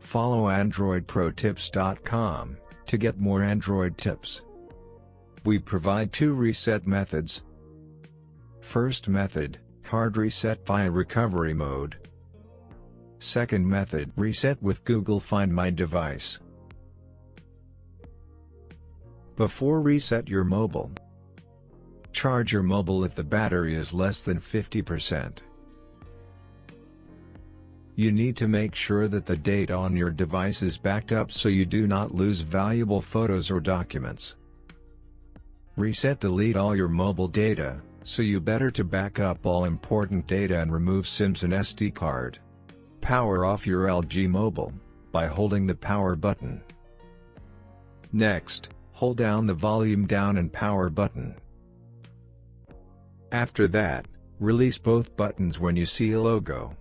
Follow AndroidProTips.com to get more Android tips. We provide 2 reset methods. First method, hard reset via recovery mode. Second method, reset with Google Find My device. Before reset your mobile, charge your mobile if the battery is less than 50%. You need to make sure that the data on your device is backed up so you do not lose valuable photos or documents. Reset delete all your mobile data, so you better to back up all important data and remove SIMs and SD card. Power off your LG mobile by holding the power button. Next, hold down the volume down and power button. After that, release both buttons when you see a logo.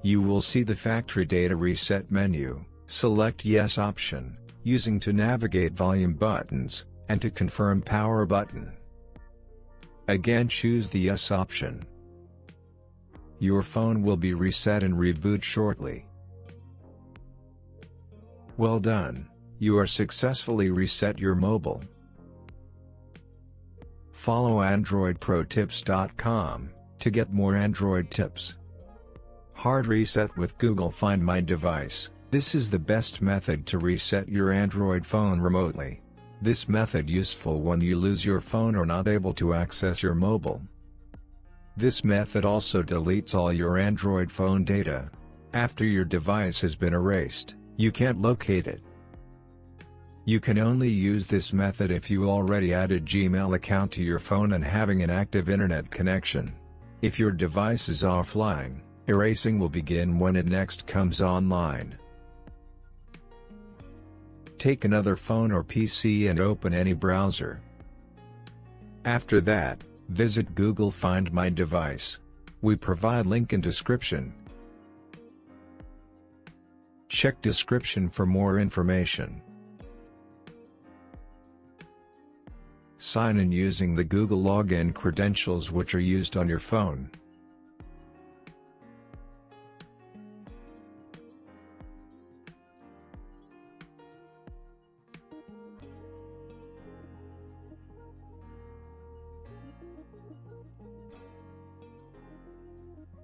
You will see the factory data reset menu. Select Yes option, using to navigate volume buttons, and to confirm power button. Again choose the Yes option. Your phone will be reset and reboot shortly. Well done, you are successfully reset your mobile. Follow AndroidProTips.com to get more Android tips. Hard reset with Google Find My device. This is the best method to reset your Android phone remotely. This method useful when you lose your phone or not able to access your mobile. This method also deletes all your Android phone data. After your device has been erased, you can't locate it. You can only use this method if you already added Gmail account to your phone and having an active internet connection. If your device is offline, erasing will begin when it next comes online. Take another phone or PC and open any browser. After that, visit Google Find My device. We provide link in description. Check description for more information. Sign in using the Google login credentials which are used on your phone.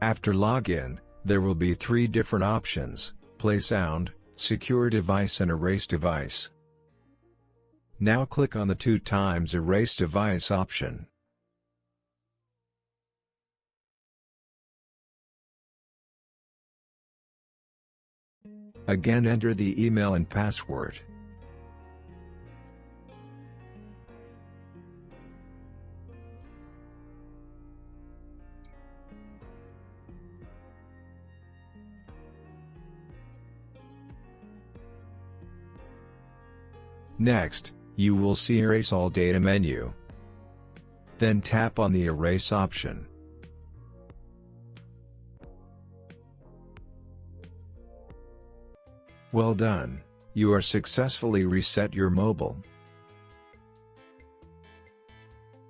After login, there will be 3 different options: play sound, secure device and erase device. Now click on the 2 times erase device option. Again enter the email and password. Next, you will see Erase All Data menu. Then tap on the Erase option. Well done, you are successfully reset your mobile.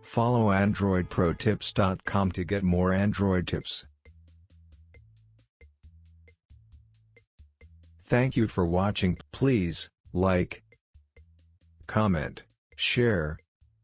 Follow AndroidProTips.com to get more Android tips. Thank you for watching. Please like, comment, share,